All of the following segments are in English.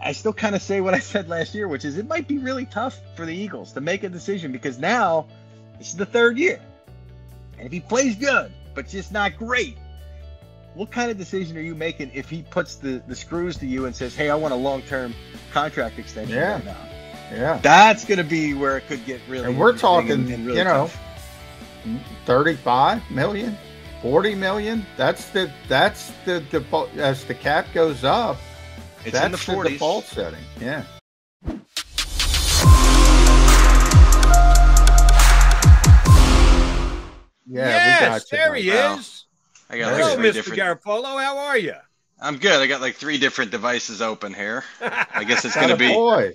I still kind of say what I said last year, which is it might be really tough for the Eagles to make a decision because now this is the third year. And if he plays good, but just not great, what kind of decision are you making if he puts the screws to you and says, hey, I want a long-term contract extension right now? Yeah. That's going to be where it could get really And we're talking, and really tough. 35 million, 40 million. That's the default as the cap goes up. It's in the 40s. The default setting. Yeah. Yes, we got you, there he is. I got Hello, three Mr. different. Garafolo. How are you? I'm good. I got like 3 different devices open here. I guess it's going to be. Boy.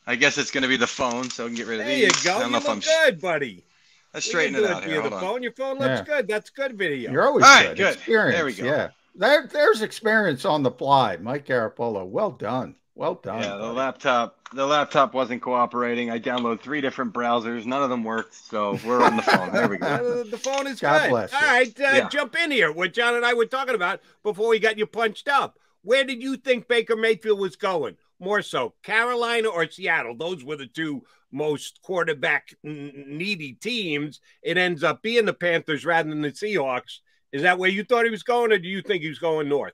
I guess it's going to be the phone, so I can get rid of There these. you go. I don't know You if look good, buddy. Let's straighten it out here. The Hold on. phone. Your phone looks good. That's good video. You're always All right, good. good. Experience. There we go. Yeah. There's experience on the fly. Mike Garafolo. Well done. Well done. Yeah, buddy. the laptop wasn't cooperating. I downloaded 3 different browsers. None of them worked, so we're on the phone. There we go. The phone is God good. bless you. All right, jump in here. What John and I were talking about before we got you punched up. Where did you think Baker Mayfield was going? More so, Carolina or Seattle? Those were the 2 most quarterback needy teams. It ends up being the Panthers rather than the Seahawks. Is that where you thought he was going, or do you think he was going north?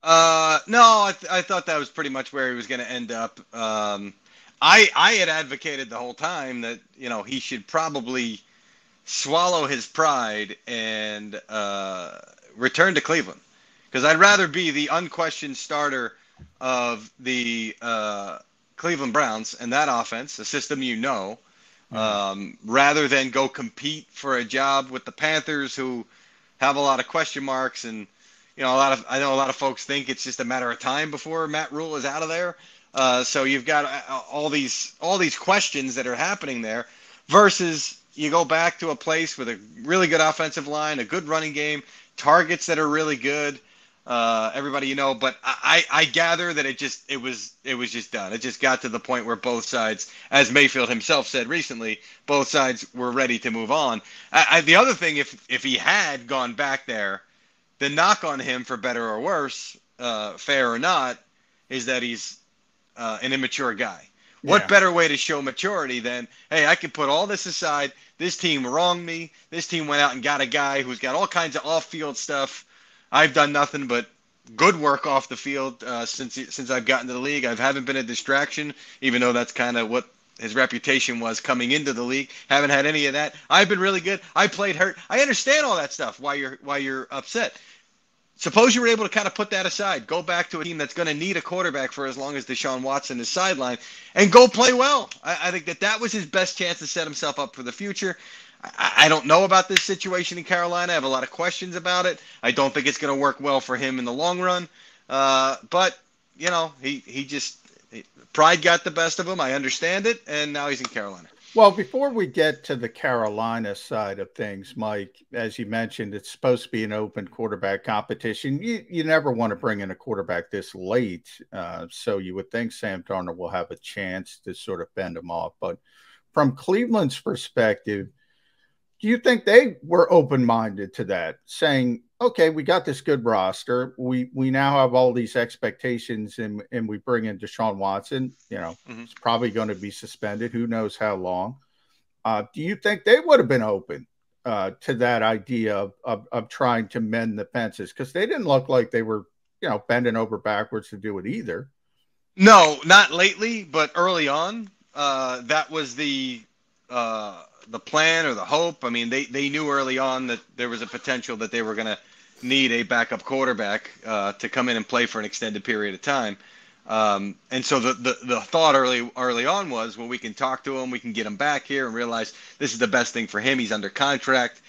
No, I thought that was pretty much where he was going to end up. I had advocated the whole time that he should probably swallow his pride and return to Cleveland, because I'd rather be the unquestioned starter of the Cleveland Browns and that offense, a system rather than go compete for a job with the Panthers, who have a lot of question marks. And I know a lot of folks think it's just a matter of time before Matt Rule is out of there. So you've got all these questions that are happening there, versus you go back to a place with a really good offensive line, a good running game, targets that are really good. Everybody, but I gather that it was just done. It just got to the point where both sides, as Mayfield himself said recently, both sides were ready to move on. The other thing, if he had gone back there, the knock on him, for better or worse, fair or not, is that he's an immature guy. Yeah. What better way to show maturity than, hey, I can put all this aside. This team wronged me. This team went out and got a guy who's got all kinds of off-field stuff. I've done nothing but good work off the field since I've gotten to the league. I haven't been a distraction, even though that's kind of what his reputation was coming into the league. Haven't had any of that. I've been really good. I played hurt. I understand all that stuff. Why you're upset. Suppose you were able to kind of put that aside, go back to a team that's going to need a quarterback for as long as Deshaun Watson is sidelined, and go play well. I think that was his best chance to set himself up for the future. I don't know about this situation in Carolina. I have a lot of questions about it. I don't think it's going to work well for him in the long run. But pride got the best of him. I understand it, and now he's in Carolina. Well, before we get to the Carolina side of things, Mike, as you mentioned, it's supposed to be an open quarterback competition. You never want to bring in a quarterback this late, so you would think Sam Darnold will have a chance to sort of bend him off. But from Cleveland's perspective, do you think they were open-minded to that, saying, okay, we got this good roster. We now have all these expectations, and we bring in Deshaun Watson. It's probably going to be suspended. Who knows how long? Do you think they would have been open to that idea of trying to mend the fences? Because they didn't look like they were, bending over backwards to do it either. No, not lately, but early on, that was the plan or the hope. I mean, they knew early on that there was a potential that they were going to need a backup quarterback to come in and play for an extended period of time. And so the thought early on was, well, we can talk to him, we can get him back here and realize this is the best thing for him. He's under contract.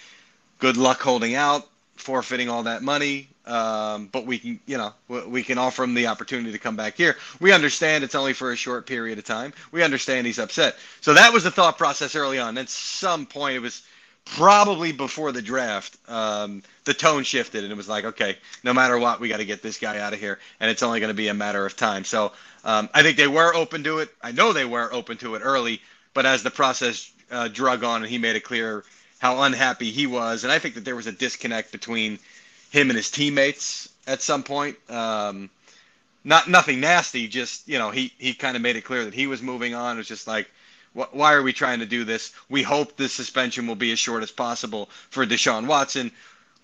Good luck holding out, forfeiting all that money. But we can offer him the opportunity to come back here. We understand it's only for a short period of time. We understand he's upset. So that was the thought process early on. At some point, it was probably before the draft, the tone shifted, and it was like, okay, no matter what, we got to get this guy out of here, and it's only going to be a matter of time. So I think they were open to it. I know they were open to it early, but as the process drug on and he made it clear how unhappy he was, and I think that there was a disconnect between him and his teammates at some point. Not nothing nasty. Just he kind of made it clear that he was moving on. It was just like, why are we trying to do this? We hope this suspension will be as short as possible for Deshaun Watson.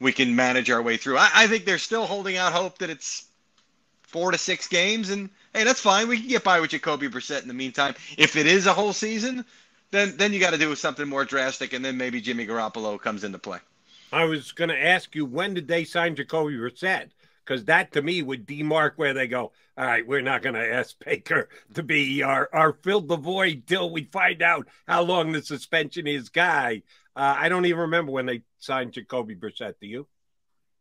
We can manage our way through. I think they're still holding out hope that it's 4 to 6 games, and hey, that's fine. We can get by with JAKIB Brissett in the meantime. If it is a whole season, then you got to do something more drastic, and then maybe Jimmy Garafolo comes into play. I was going to ask you, when did they sign JAKIB Brissett? Because that, to me, would demark where they go, all right, we're not going to ask Baker to be our fill the void till we find out how long the suspension is guy. I don't even remember when they signed JAKIB Brissett. Do you?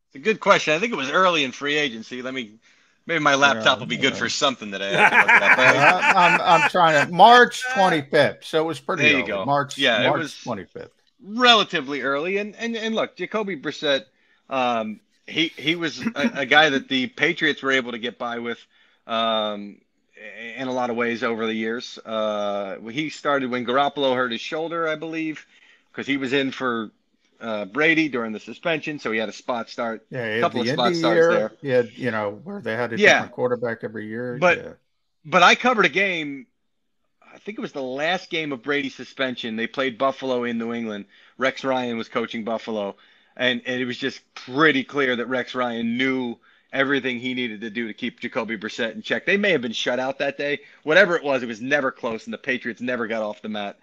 It's a good question. I think it was early in free agency. Maybe my laptop will be good for something today. I can look it up. I'm trying to March 25th, so it was pretty early. You go. March it was 25th. Relatively early, and look, JAKIB Brissett, he was a guy that the Patriots were able to get by with in a lot of ways over the years. He started when Garoppolo hurt his shoulder, I believe, because he was in for Brady during the suspension, so he had a spot start. Yeah, a couple of spot starts there. Yeah, where they had a different quarterback every year. But I covered a game. I think it was the last game of Brady's suspension. They played Buffalo in New England. Rex Ryan was coaching Buffalo, and it was just pretty clear that Rex Ryan knew everything he needed to do to keep JAKIB Brissett in check. They may have been shut out that day. Whatever it was never close, and the Patriots never got off the mat.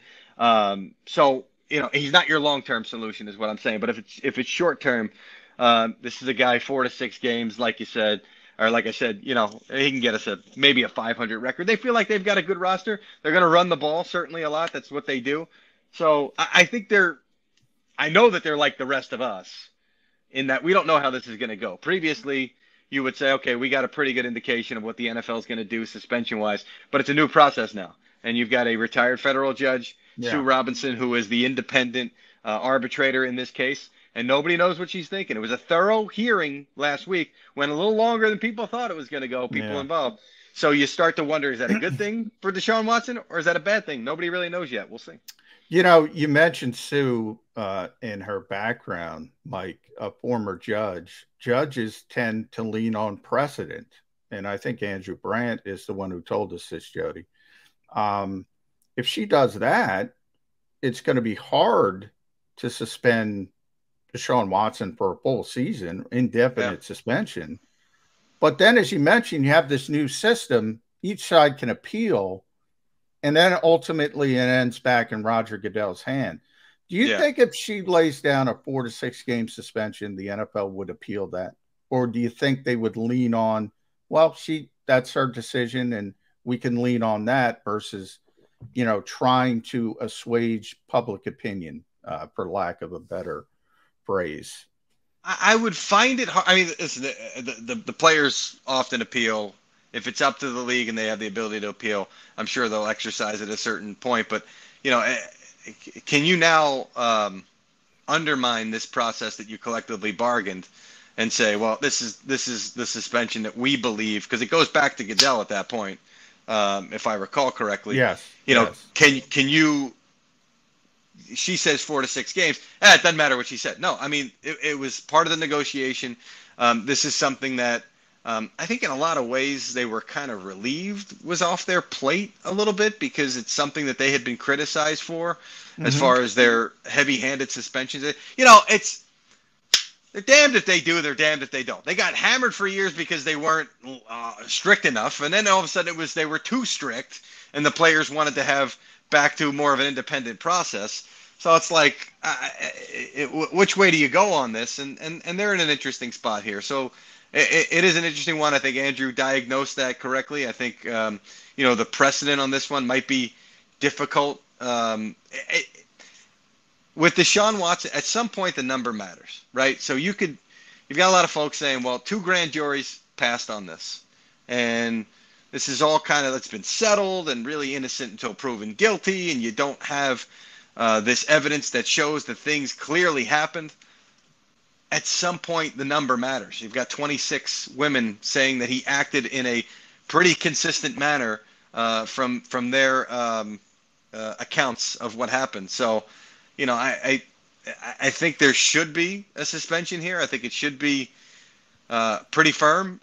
So he's not your long-term solution, is what I'm saying. But if it's short-term, this is a guy 4 to 6 games, like you said. Or like I said, he can get us maybe a 500 record. They feel like they've got a good roster. They're going to run the ball certainly a lot. That's what they do. So I think I know that they're like the rest of us in that we don't know how this is going to go. Previously, you would say, okay, we got a pretty good indication of what the NFL is going to do suspension-wise, but it's a new process now. And you've got a retired federal judge, Sue Robinson, who is the independent arbitrator in this case. And nobody knows what she's thinking. It was a thorough hearing last week. Went a little longer than people thought it was going to go, people involved. So you start to wonder, is that a good thing for Deshaun Watson, or is that a bad thing? Nobody really knows yet. We'll see. You mentioned Sue in her background, Mike, a former judge. Judges tend to lean on precedent. And I think Andrew Brandt is the one who told us this, Jody. If she does that, it's going to be hard to suspend Deshaun Watson for a full season, indefinite suspension. But then, as you mentioned, you have this new system. Each side can appeal, and then ultimately it ends back in Roger Goodell's hand. Do you think if she lays down a 4 to 6 game suspension, the NFL would appeal that? Or do you think they would lean on, well, that's her decision and we can lean on that versus, trying to assuage public opinion, for lack of a better phrase? I would find it hard. I mean, the players often appeal. If it's up to the league and they have the ability to appeal, I'm sure they'll exercise at a certain point. But, can you now undermine this process that you collectively bargained and say, well, this is the suspension that we believe, because it goes back to Goodell at that point, if I recall correctly. Yes. Can you? She says 4 to 6 games. It doesn't matter what she said. No, I mean, it was part of the negotiation. This is something that I think in a lot of ways they were kind of relieved was off their plate a little bit, because it's something that they had been criticized for as far as their heavy-handed suspensions. They're damned if they do, they're damned if they don't. They got hammered for years because they weren't strict enough, and then all of a sudden they were too strict, and the players wanted to have back to more of an independent process. So it's like, which way do you go on this? And they're in an interesting spot here. So it is an interesting one. I think Andrew diagnosed that correctly. I think, the precedent on this one might be difficult. With Deshaun Watson, at some point the number matters, right? So you've got a lot of folks saying, well, 2 grand juries passed on this, and this is all it's been settled and really innocent until proven guilty, and you don't have this evidence that shows that things clearly happened. At some point, the number matters. You've got 26 women saying that he acted in a pretty consistent manner from their accounts of what happened. So, I think there should be a suspension here. I think it should be pretty firm.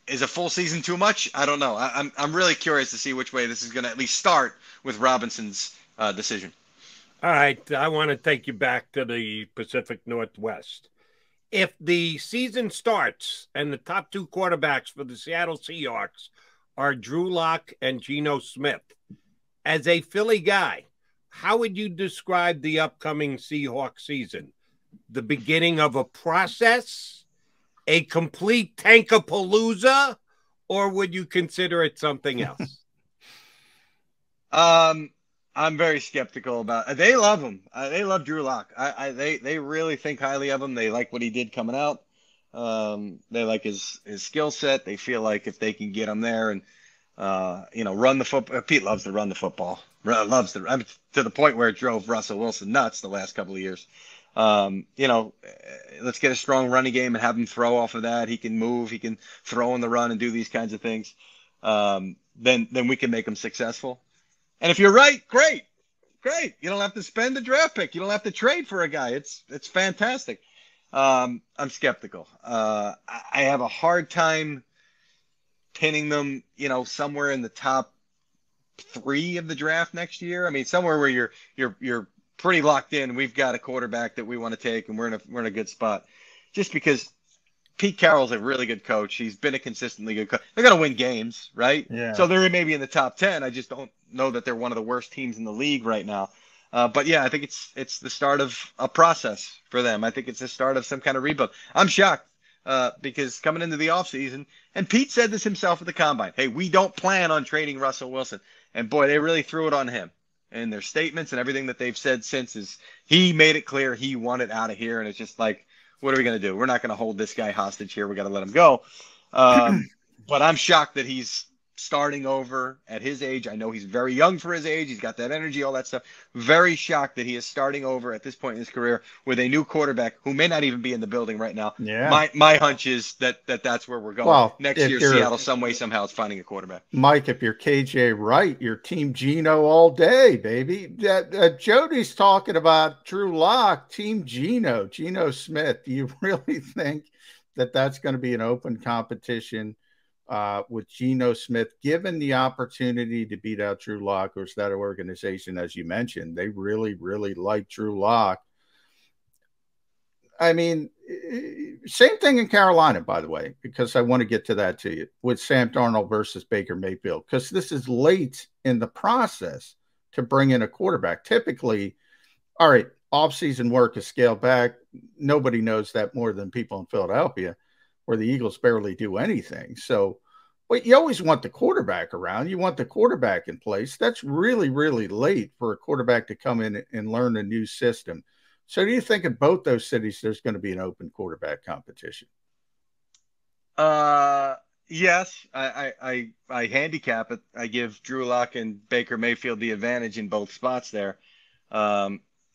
Is a full season too much? I don't know. I'm really curious to see which way this is going to at least start with Robinson's decision. All right, I want to take you back to the Pacific Northwest. If the season starts and the top two quarterbacks for the Seattle Seahawks are Drew Lock and Geno Smith, as a Philly guy, how would you describe the upcoming Seahawks season? The beginning of a process, a complete tankapalooza, or would you consider it something else? I'm very skeptical about. They love him. They love Drew Lock. They really think highly of him. They like what he did coming out. They like his skill set. They feel like if they can get him there and run the football. Pete loves to run the football. Loves to. I mean, to the point where it drove Russell Wilson nuts the last couple of years. Let's get a strong running game and have him throw off of that. He can move. He can throw in the run and do these kinds of things. Then we can make him successful. And if you're right, great. You don't have to spend the draft pick. You don't have to trade for a guy. It's fantastic. I'm skeptical. I have a hard time pinning them, somewhere in the top 3 of the draft next year. I mean, somewhere where you're pretty locked in. We've got a quarterback that we want to take, and we're in a good spot. Just because Pete Carroll's a really good coach. He's been a consistently good coach. They're going to win games, right? Yeah. So they're maybe in the top 10. I just don't know that they're one of the worst teams in the league right now. But yeah, I think it's the start of a process for them. I think it's the start of some kind of rebuild. I'm shocked because coming into the offseason, and Pete said this himself at the Combine, hey, we don't plan on trading Russell Wilson. And boy, they really threw it on him. And their statements and everything that they've said since is he made it clear he wanted out of here. And it's just like, what are we going to do? We're not going to hold this guy hostage here. We got to let him go. But I'm shocked that he's starting over at his age. I know he's very young for his age. He's got that energy, all that stuff. Very shocked that he is starting over at this point in his career with a new quarterback who may not even be in the building right now. Yeah. My hunch is that's where we're going. Well, next year, Seattle, some way, somehow, is finding a quarterback. Mike, if you're KJ Wright, you're Team Geno all day, baby. Jody's talking about Drew Lock, Team Geno Smith. Do you really think that that's going to be an open competition with Geno Smith, given the opportunity to beat out Drew Lock, or is that organization, as you mentioned, they really, really like Drew Lock? I mean, same thing in Carolina, by the way, because I want to get to that to you with Sam Darnold versus Baker Mayfield, because this is late in the process to bring in a quarterback. Typically, all right, offseason work is scaled back. Nobody knows that more than people in Philadelphia, where the Eagles barely do anything. So, but you always want the quarterback around. You want the quarterback in place. That's really, really late for a quarterback to come in and learn a new system. So do you think in both those cities there's going to be an open quarterback competition? Yes. I handicap it. I give Drew Lock and Baker Mayfield the advantage in both spots there.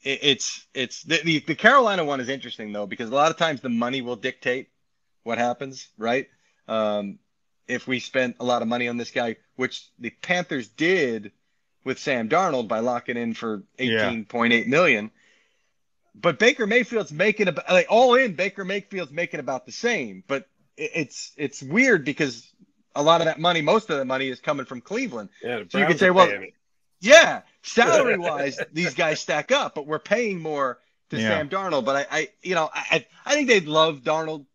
It's the Carolina one is interesting, though, because a lot of times the money will dictate what happens, right? If we spent a lot of money on this guy, which the Panthers did with Sam Darnold by locking in for $18.8 million. But Baker Mayfield's making about, like, all in, Baker Mayfield's making about the same. But it's weird because a lot of that money, most of the money is coming from Cleveland. Yeah, so you could say, well, yeah, salary-wise, these guys stack up, but we're paying more to Sam Darnold. But I think they'd love Darnold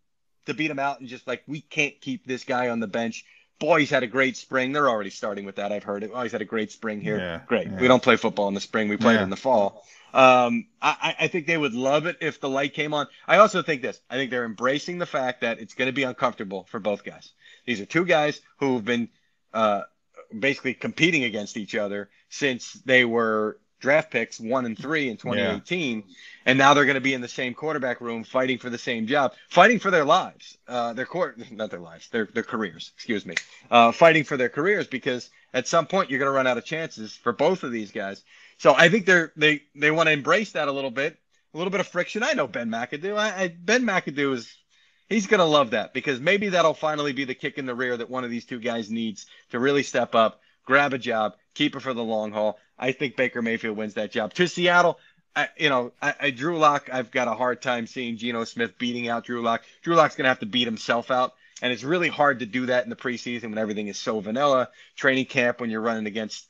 to beat him out and just like, we can't keep this guy on the bench. Boy, he's had a great spring. They're already starting with that. I've heard it. Oh, he's had a great spring here. Yeah, great. yeah. We don't play football in the spring. We play it in the fall. I think they would love it if the light came on. I also think this. I think they're embracing the fact that it's going to be uncomfortable for both guys. These are two guys who've been basically competing against each other since they were draft picks 1 and 3 in 2018. Yeah. And now they're going to be in the same quarterback room fighting for the same job, fighting for their lives, not their lives, their careers, excuse me, fighting for their careers, because at some point you're going to run out of chances for both of these guys. So I think they want to embrace that a little bit of friction. I know Ben McAdoo. Ben McAdoo he's going to love that, because maybe that'll finally be the kick in the rear that one of these two guys needs to really step up, grab a job, keep it for the long haul. I think Baker Mayfield wins that job. To Seattle, Drew Lock, I've got a hard time seeing Geno Smith beating out Drew Lock. Drew Lock's going to have to beat himself out And it's really hard to do that in the preseason when everything is so vanilla. Training camp when you're running against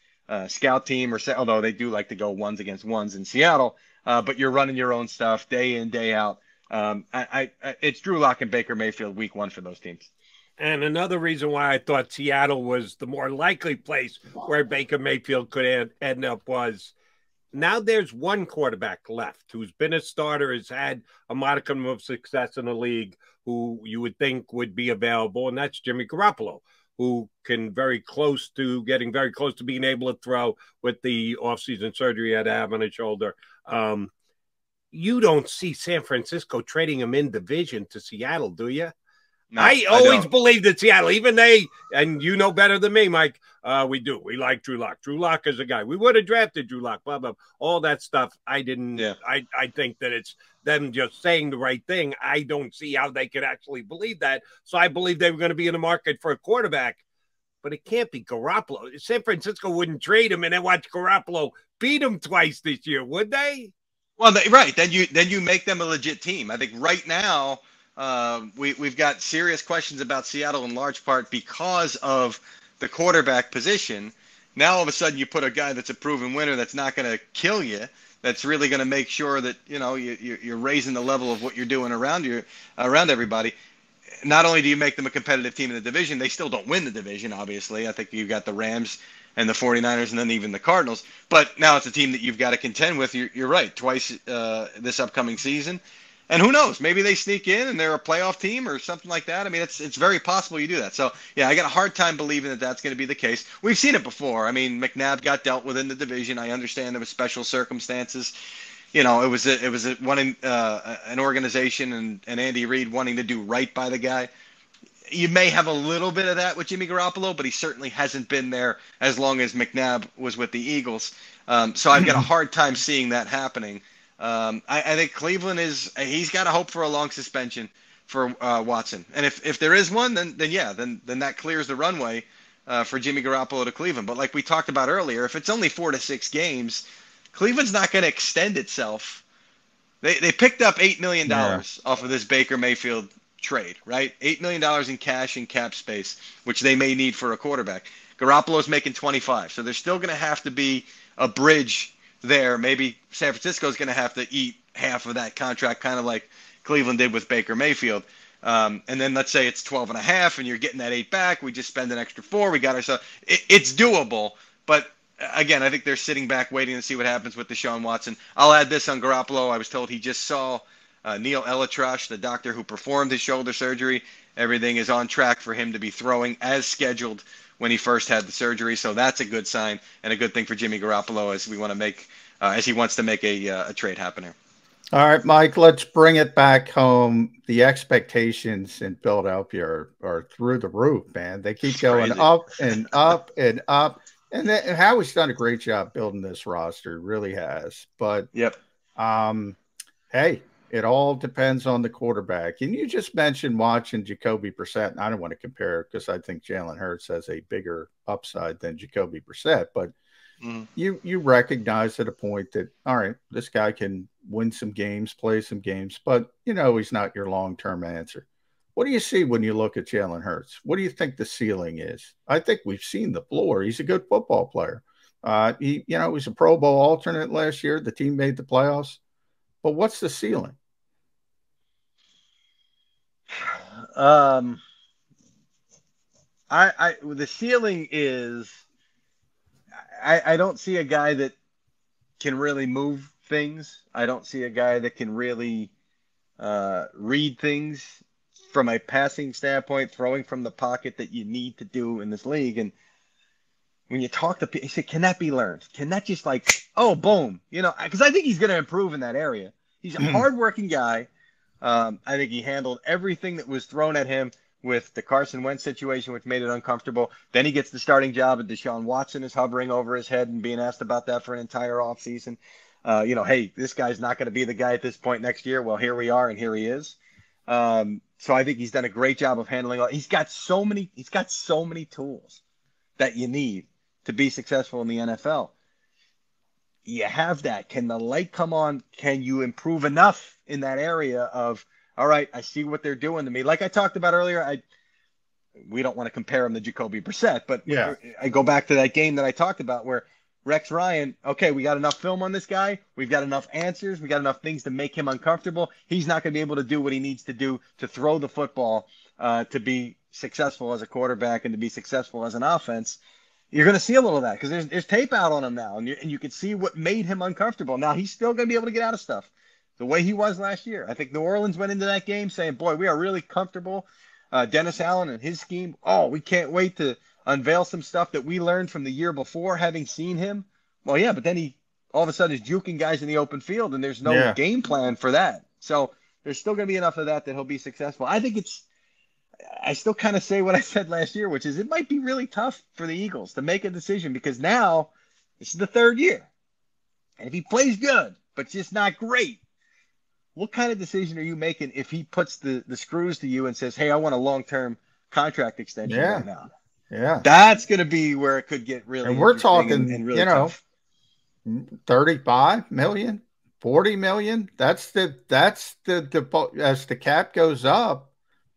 scout team, although they do like to go ones against ones in Seattle, but you're running your own stuff day in, day out. It's Drew Lock and Baker Mayfield week 1 for those teams. And another reason why I thought Seattle was the more likely place where Baker Mayfield could end up was now there's one quarterback left who's been a starter, has had a modicum of success in the league, who you would think would be available, and that's Jimmy Garafolo, who can getting very close to being able to throw with the offseason surgery he had to have on his shoulder. You don't see San Francisco trading him in division to Seattle, do you? No, I always believed that Seattle, even they, and you know better than me, Mike, we do. We like Drew Lock. Drew Lock is a guy. We would have drafted Drew Lock, blah, blah, all that stuff. I didn't. Yeah. I think that it's them just saying the right thing. I don't see how they could actually believe that. So I believe they were going to be in the market for a quarterback, but it can't be Garoppolo. San Francisco wouldn't trade him and then watch Garoppolo beat him twice this year, would they? Well, right. Then you make them a legit team. I think right now, we've got serious questions about Seattle in large part because of the quarterback position. Now all of a sudden you put a guy that's a proven winner that's not going to kill you, that's really going to make sure that you're raising the level of what you're doing around everybody. Not only do you make them a competitive team in the division, they still don't win the division, obviously. I think you've got the Rams and the 49ers and then even the Cardinals. But now it's a team that you've got to contend with. You're right, twice this upcoming season. And who knows? Maybe they sneak in and they're a playoff team or something like that. I mean, it's very possible you do that. So, yeah, I got a hard time believing that that's going to be the case. We've seen it before. I mean, McNabb got dealt with in the division. I understand there was special circumstances. It was an organization and Andy Reid wanting to do right by the guy. You may have a little bit of that with Jimmy Garoppolo, but he certainly hasn't been there as long as McNabb was with the Eagles. So I've got a hard time seeing that happening. I think Cleveland he's got to hope for a long suspension for Watson. And if there is one, then that clears the runway for Jimmy Garoppolo to Cleveland. But like we talked about earlier, if it's only 4 to 6 games, Cleveland's not going to extend itself. They picked up $8 million off of this Baker Mayfield trade, right? $8 million in cash and cap space, which they may need for a quarterback. Garoppolo's making 25, so there's still going to have to be a bridge there. Maybe San Francisco's going to have to eat half of that contract, kind of like Cleveland did with Baker Mayfield. And then let's say it's 12 and a half and you're getting that 8 back. We just spend an extra 4. We got ourselves. It's doable. But again, I think they're sitting back waiting to see what happens with Deshaun Watson. I'll add this on Garoppolo. I was told he just saw Neil Elitrash, the doctor who performed his shoulder surgery. Everything is on track for him to be throwing as scheduled when he first had the surgery. So that's a good sign and a good thing for Jimmy Garoppolo as he wants to make a trade happen here. All right, Mike, let's bring it back home. The expectations in Philadelphia are through the roof, man. They keep going up and up and up. And Howie's done a great job building this roster, really has. But hey, it all depends on the quarterback. And you just mentioned watching Jacoby Brissett. And I don't want to compare because I think Jalen Hurts has a bigger upside than Jacoby Brissett. But you recognize at a point that, all right, this guy can win some games, play some games, but he's not your long-term answer. What do you see when you look at Jalen Hurts? What do you think the ceiling is? I think we've seen the floor. He's a good football player. He was a Pro Bowl alternate last year. The team made the playoffs. But what's the ceiling? The ceiling is I don't see a guy that can really move things. I don't see a guy that can really read things from a passing standpoint, throwing from the pocket that you need to do in this league. And when you talk to people, you say, can that be learned? Can that just boom, because I think he's going to improve in that area. He's a hardworking guy. I think he handled everything that was thrown at him with the Carson Wentz situation, which made it uncomfortable. Then he gets the starting job, and Deshaun Watson is hovering over his head and being asked about that for an entire offseason. Hey, this guy's not going to be the guy at this point next year. Well, here we are, and here he is. So I think he's done a great job of handling. He's got so many tools that you need to be successful in the NFL. You have that. Can the light come on? Can you improve enough in that area of, all right, I see what they're doing to me? Like I talked about earlier, we don't want to compare him to Jacoby Brissett, but Yeah. I go back to that game that I talked about where Rex Ryan, okay, we got enough film on this guy. We've got enough answers. We got enough things to make him uncomfortable. He's not going to be able to do what he needs to do to throw the football to be successful as a quarterback and to be successful as an offense. You're going to see a little of that because there's tape out on him now, and you can see what made him uncomfortable. Now, he's still going to be able to get out of stuff the way he was last year. I think New Orleans went into that game saying, boy, we are really comfortable. Dennis Allen and his scheme, we can't wait to unveil some stuff that we learned from the year before, having seen him. Well, yeah, but then he all of a sudden is juking guys in the open field, and there's no game plan for that. So there's still going to be enough of that he'll be successful. I still kind of say what I said last year, which is it might be really tough for the Eagles to make a decision because now this is the third year. And if he plays good, but just not great, what kind of decision are you making if he puts the screws to you and says, hey, I want a long-term contract extension right now? Yeah. That's going to be where it could get really and we're talking, and really tough. 35 million, 40 million. That's the as the cap goes up,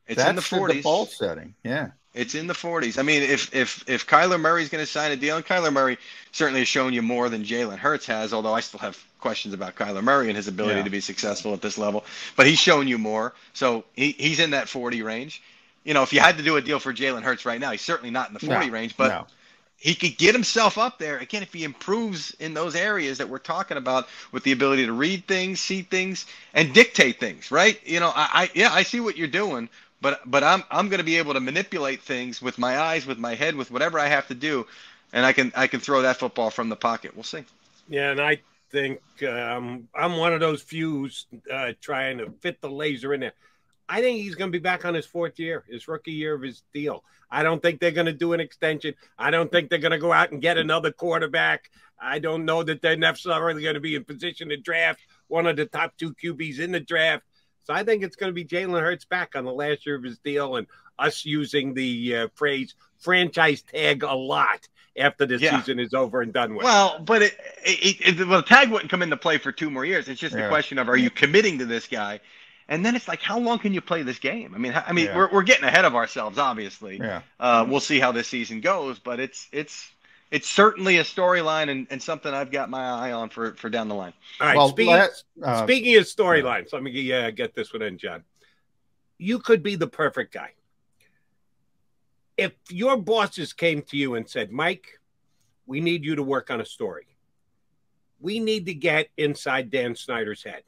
it's in the 40s. The default setting. Yeah. It's in the 40s. I mean, if Kyler Murray's going to sign a deal, and Kyler Murray certainly has shown you more than Jalen Hurts has, although I still have questions about Kyler Murray and his ability to be successful at this level. But he's shown you more. So he's in that 40 range. You know, if you had to do a deal for Jalen Hurts right now, he's certainly not in the 40 range, but he could get himself up there. Again, if he improves in those areas that we're talking about with the ability to read things, see things, and dictate things, right? You know, I see what you're doing. But I'm going to be able to manipulate things with my eyes, with my head, with whatever I have to do, and I can throw that football from the pocket. We'll see. Yeah, and I think I'm one of those few trying to fit the laser in there. I think he's going to be back on his fourth year, his rookie year of his deal. I don't think they're going to do an extension. I don't think they're going to go out and get another quarterback. I don't know that they're necessarily going to be in position to draft one of the top two QBs in the draft. So I think it's going to be Jalen Hurts back on the last year of his deal and us using the phrase franchise tag a lot after the season is over and done with. Well, but the tag wouldn't come into play for 2 more years. It's just a question of, are you committing to this guy? And then it's like, how long can you play this game? I mean, we're getting ahead of ourselves, obviously. Yeah. We'll see how this season goes, but it's certainly a storyline and something I've got my eye on for down the line. All right. Well, speaking of storylines, let me get this one in, John. You could be the perfect guy. If your bosses came to you and said, Mike, we need you to work on a story. We need to get inside Dan Snyder's head.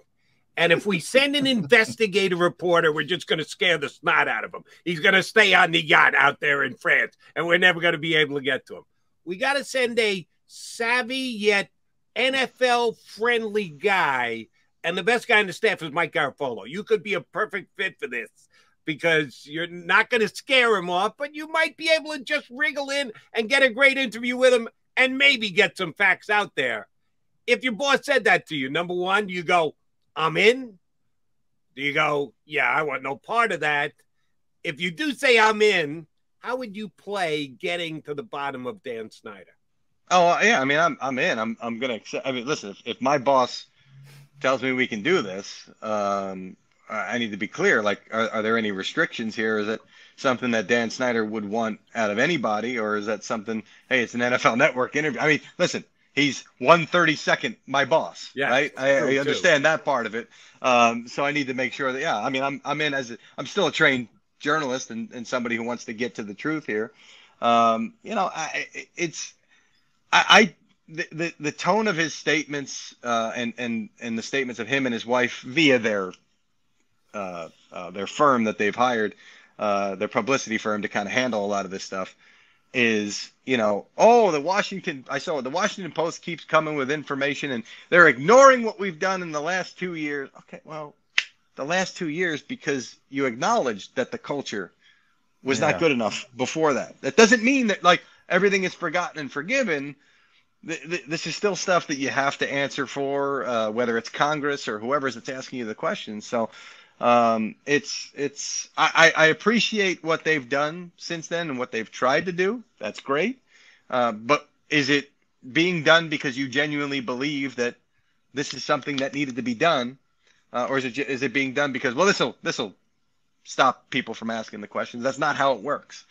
And if we send an investigative reporter, we're just going to scare the snot out of him. He's going to stay on the yacht out there in France, and we're never going to be able to get to him. We got to send a savvy yet NFL-friendly guy, and the best guy on the staff is Mike Garafolo. You could be a perfect fit for this because you're not going to scare him off, but you might be able to just wriggle in and get a great interview with him and maybe get some facts out there. If your boss said that to you, number one, do you go, I'm in? Do you go, yeah, I want no part of that? If you do say I'm in, how would you play getting to the bottom of Dan Snyder? Oh, yeah. I mean, I'm in. I'm going to accept. I mean, listen, if my boss tells me we can do this, I need to be clear. Like, are there any restrictions here? Is it something that Dan Snyder would want out of anybody? Or is that something, hey, it's an NFL Network interview? I mean, listen, he's 132nd my boss, right? I understand that part of it. So I need to make sure that, I mean, I'm in I'm still a trained journalist and somebody who wants to get to the truth here. You know, the tone of his statements and the statements of him and his wife via their firm that they've hired, their publicity firm to kind of handle a lot of this stuff is, you know, the Washington Post keeps coming with information and they're ignoring what we've done in the last 2 years. Okay, well, the last 2 years because you acknowledged that the culture was not good enough before that. That doesn't mean that like everything is forgotten and forgiven. This is still stuff that you have to answer for, whether it's Congress or whoever's that's asking you the questions. So I appreciate what they've done since then and what they've tried to do. That's great. But is it being done because you genuinely believe that this is something that needed to be done? Or is it being done because, well, this'll stop people from asking the questions. That's not how it works.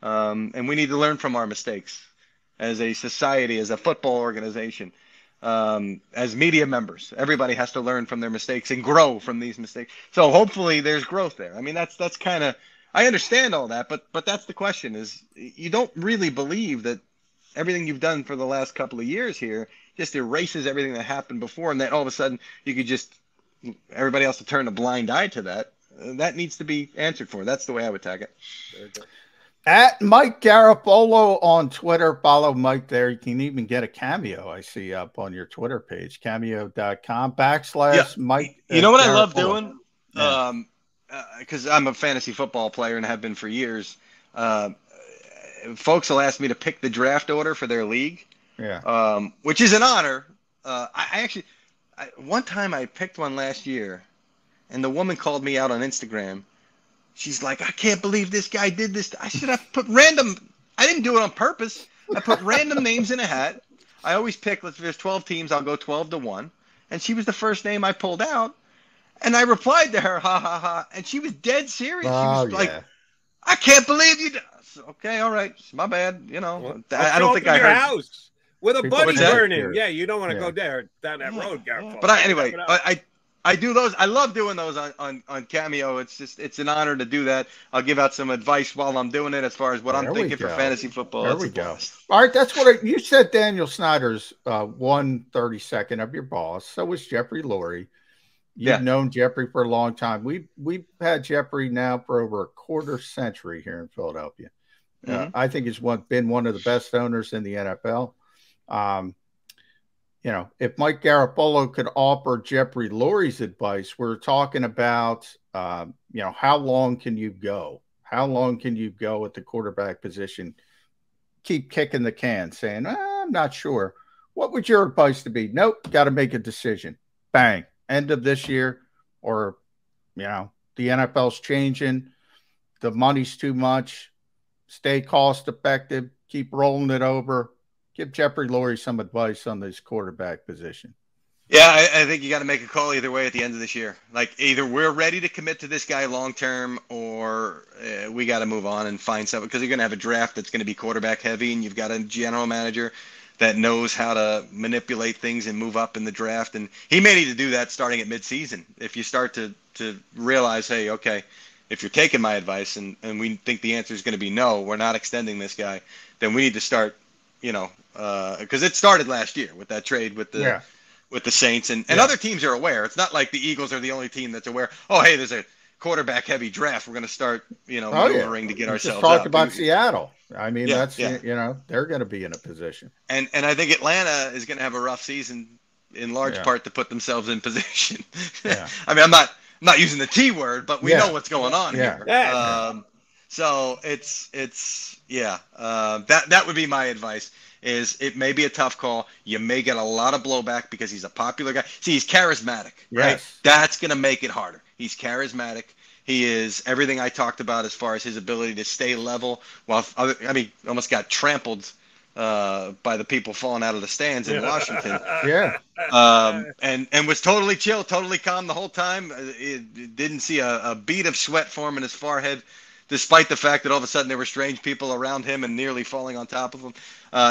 And we need to learn from our mistakes as a society, as a football organization, as media members. Everybody has to learn from their mistakes and grow from these mistakes. So hopefully there's growth there. I mean, that's kind of, I understand all that, but that's the question, is you don't really believe that everything you've done for the last couple of years here just erases everything that happened before, and then all of a sudden you could just, everybody else to turn a blind eye to that. That needs to be answered for. That's the way I would tag it. At Mike Garafolo on Twitter. Follow Mike there. You can even get a cameo I see up on your Twitter page, cameo.com/ Mike. You know what Garafolo. I love doing? Because I'm a fantasy football player and have been for years. Folks will ask me to pick the draft order for their league, which is an honor. One time I picked one last year, and the woman called me out on Instagram. She's like, I can't believe this guy did this. I should have put random. I didn't do it on purpose. I put random names in a hat. I always pick, if there's 12 teams, I'll go 12-1. And she was the first name I pulled out. And I replied to her, ha, ha, ha. And she was dead serious. She was like, I can't believe you. Okay, all right. My bad. You know, I don't think I heard. House with a buddy burning. Yeah, you don't want to go down that road, Garafolo. But anyway, I do those. I love doing those on Cameo. It's an honor to do that. I'll give out some advice while I'm doing it as far as what I'm thinking for fantasy football. There we go. All right, that's what you said. Daniel Snyder's 1/32 of your boss. So was Jeffrey Lurie. You've known Jeffrey for a long time. We've had Jeffrey now for over a quarter century here in Philadelphia. I think he's been one of the best owners in the NFL. You know, if Mike Garafolo could offer Jeffrey Lurie's advice, we're talking about, you know, how long can you go? How long can you go at the quarterback position? Keep kicking the can, saying, I'm not sure. What would your advice to be? Nope, got to make a decision. Bang. End of this year, or, you know, the NFL's changing. The money's too much. Stay cost effective. Keep rolling it over. Give Jeffrey Lurie some advice on this quarterback position. Yeah, I think you got to make a call either way at the end of this year. Like, either we're ready to commit to this guy long term, or we got to move on and find something, because you're going to have a draft that's going to be quarterback heavy, and you've got a general manager that knows how to manipulate things and move up in the draft. And he may need to do that starting at midseason. If you start to realize, hey, okay, if you're taking my advice and we think the answer is going to be no, we're not extending this guy, then we need to start, you know, because it started last year with that trade with the Saints, and other teams are aware. It's not like the Eagles are the only team that's aware. Oh, hey, there's a quarterback heavy draft. We're going to start, you know, maneuvering to get ourselves just talked about Seattle. I mean, that's you know, they're going to be in a position. And I think Atlanta is going to have a rough season in large part to put themselves in position. I mean, I'm not using the T word, but we know what's going on here. So it's that would be my advice. Is it may be a tough call. You may get a lot of blowback because he's a popular guy. See, he's charismatic, right? Yes. That's going to make it harder. He's charismatic. He is everything I talked about as far as his ability to stay level. While almost got trampled by the people falling out of the stands in Washington. And was totally chill, totally calm the whole time. It didn't see a bead of sweat form in his forehead, despite the fact that all of a sudden there were strange people around him and nearly falling on top of him.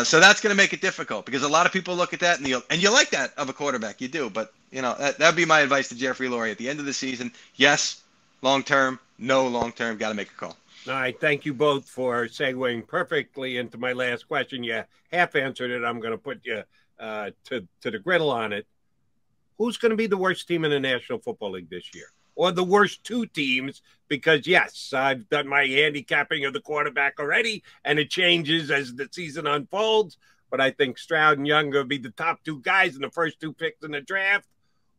So that's going to make it difficult, because a lot of people look at that and you like that of a quarterback, you do. But, you know, that'd be my advice to Jeffrey Lurie at the end of the season. Yes, long-term, no long-term, got to make a call. All right, thank you both for segueing perfectly into my last question. You half answered it. I'm going to put you to the griddle on it. Who's going to be the worst team in the National Football League this year? Or the worst two teams? Because, yes, I've done my handicapping of the quarterback already, and it changes as the season unfolds. But I think Stroud and Young will be the top two guys in the first two picks in the draft.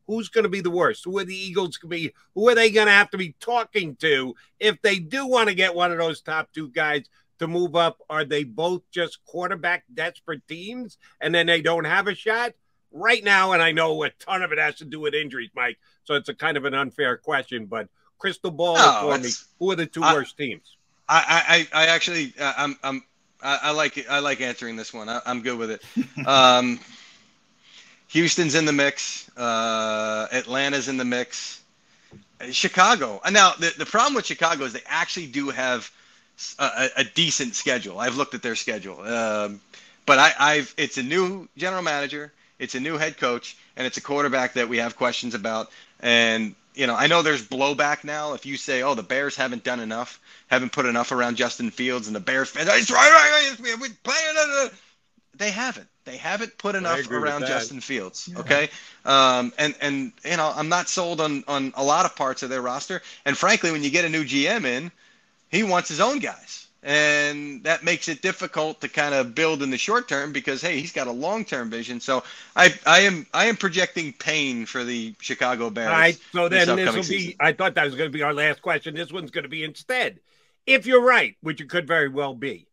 Who's going to be the worst? Who are the Eagles going to be? Who are they going to have to be talking to if they do want to get one of those top two guys to move up? Are they both just quarterback desperate teams and then they don't have a shot right now? And I know a ton of it has to do with injuries, Mike, so it's a kind of an unfair question, but crystal ball for me. Who are the two worst teams? I actually I like answering this one. I'm good with it. Houston's in the mix. Atlanta's in the mix. Chicago. Now, the problem with Chicago is they actually do have a decent schedule. I've looked at their schedule. But it's a new general manager, it's a new head coach, and it's a quarterback that we have questions about. And, I know there's blowback now if you say, oh, the Bears haven't done enough, haven't put enough around Justin Fields, and the Bears fans, they haven't. They haven't put enough around Justin Fields. Okay. And I'm not sold on a lot of parts of their roster. And frankly, when you get a new GM in, he wants his own guys. And that makes it difficult to kind of build in the short term because, hey, he's got a long-term vision. So I am projecting pain for the Chicago Bears. All right. So then this will be, I thought that was going to be our last question. This one's going to be instead. If you're right, which it could very well be,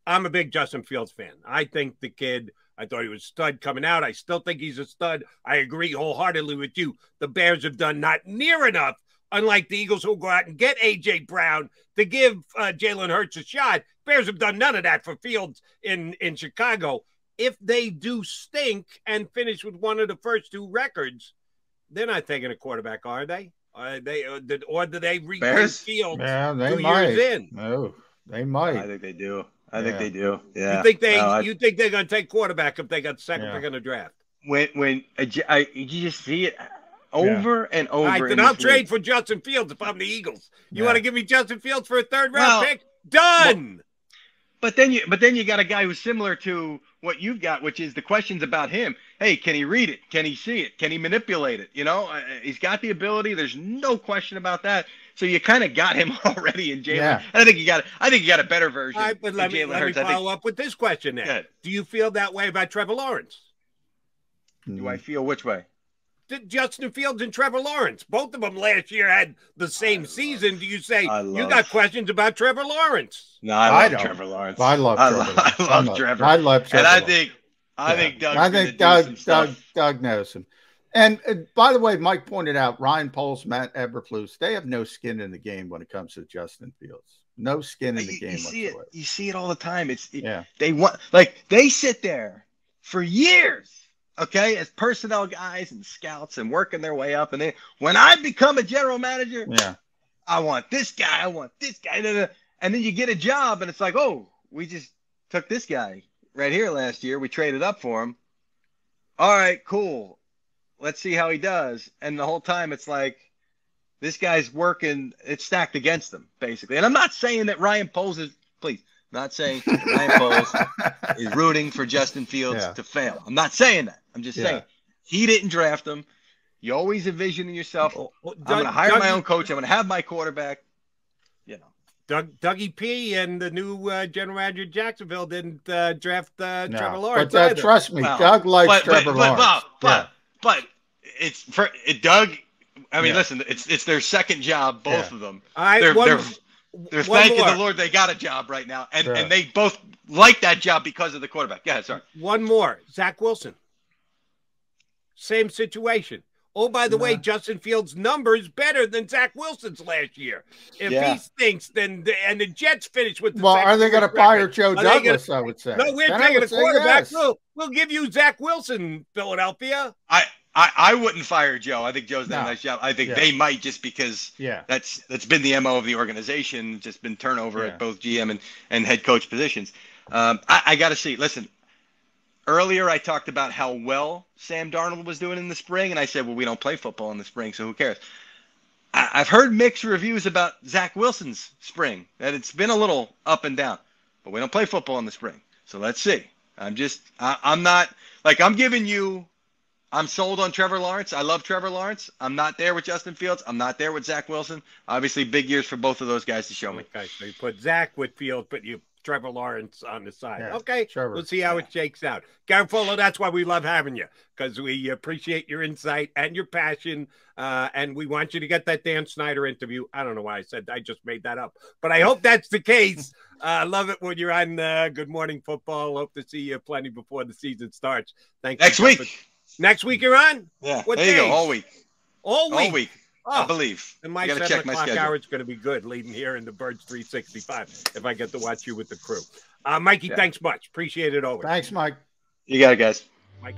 I'm a big Justin Fields fan. I think the kid, I thought he was a stud coming out. I still think he's a stud. I agree wholeheartedly with you. The Bears have done not near enough, unlike the Eagles who go out and get A.J. Brown to give Jalen Hurts a shot. Bears have done none of that for Fields in Chicago. If they do stink and finish with one of the first two records, they're not taking a quarterback, are they? Or do they retain Fields 2 years in? No, they might. I think they do. I think they do. Yeah. You think they're going to take quarterback if they got second? They're going to draft. When you just see it over and over. Right, then I'll trade for Justin Fields if I'm the Eagles. You want to give me Justin Fields for a third-round pick? Done. But then you got a guy who's similar to what you've got, which is the questions about him. Hey, can he read it? Can he see it? Can he manipulate it? He's got the ability. There's no question about that. So you kind of got him already in Jalen. Yeah. I think you got a better version. All right, but let me follow up with this question then. Do you feel that way about Trevor Lawrence? Do I feel which way? Justin Fields and Trevor Lawrence. Both of them last year had the same season. Do you say you got questions about Trevor Lawrence? No, I love Trevor Lawrence. I love Trevor. I love Trevor. And I think Doug knows him. And by the way, Mike pointed out Ryan Poles, Matt Eberflus, they have no skin in the game when it comes to Justin Fields. No skin in the game whatsoever. You see it all the time. They sit there for years, okay, as personnel guys and scouts and working their way up. And when I become a general manager, I want this guy. I want this guy. And then you get a job, and it's like, oh, we just took this guy right here last year. We traded up for him. All right, cool. Let's see how he does. And the whole time it's like, this guy's working, it's stacked against him, basically. And I'm not saying that Ryan Poles is, not saying that Ryan Poles is rooting for Justin Fields to fail. I'm not saying that. I'm just saying he didn't draft him. You always envision yourself, I'm going to hire my own coach. I'm going to have my quarterback. Dougie P and the new general manager of Jacksonville didn't draft Trevor Lawrence. But trust me, Doug likes Trevor Lawrence. But it's for Doug. I mean, listen, it's their second job, both of them. They're thanking the Lord they got a job right now, and they both like that job because of the quarterback. Yeah, sorry. One more, Zach Wilson. Same situation. Oh, by the way, Justin Fields' numbers better than Zach Wilson's last year. If he stinks, and the Jets finish with the are they going to fire Joe Douglas? I would say. No, we're taking a quarterback. Yes. We'll give you Zach Wilson, Philadelphia. I wouldn't fire Joe. I think Joe's done a nice job. I think they might just because that's been the MO of the organization. Just been turnover at both GM and head coach positions. I got to see. Listen. Earlier, I talked about how well Sam Darnold was doing in the spring, and I said, well, we don't play football in the spring, so who cares? I've heard mixed reviews about Zach Wilson's spring, that it's been a little up and down, but we don't play football in the spring, so let's see. I'm not, I'm giving you, I'm sold on Trevor Lawrence. I love Trevor Lawrence. I'm not there with Justin Fields. I'm not there with Zach Wilson. Obviously, big years for both of those guys to show me. Okay, so you put Zach with Fields, but you Trevor Lawrence on the side. Okay, we'll see how it shakes out. Garafolo, that's why we love having you, because we appreciate your insight and your passion, and we want you to get that Dan Snyder interview. I don't know why I just made that up, but I hope that's the case. I love it when you're on Good Morning Football. Hope to see you plenty before the season starts. Thanks. Next week you're on? Yeah, what there you go, all week. All week. I believe. And my 7 o'clock hour is going to be good leading here in the Birds 365 if I get to watch you with the crew. Mikey, thanks much. Appreciate it always. Thanks, Mike. You got it, guys. Mike.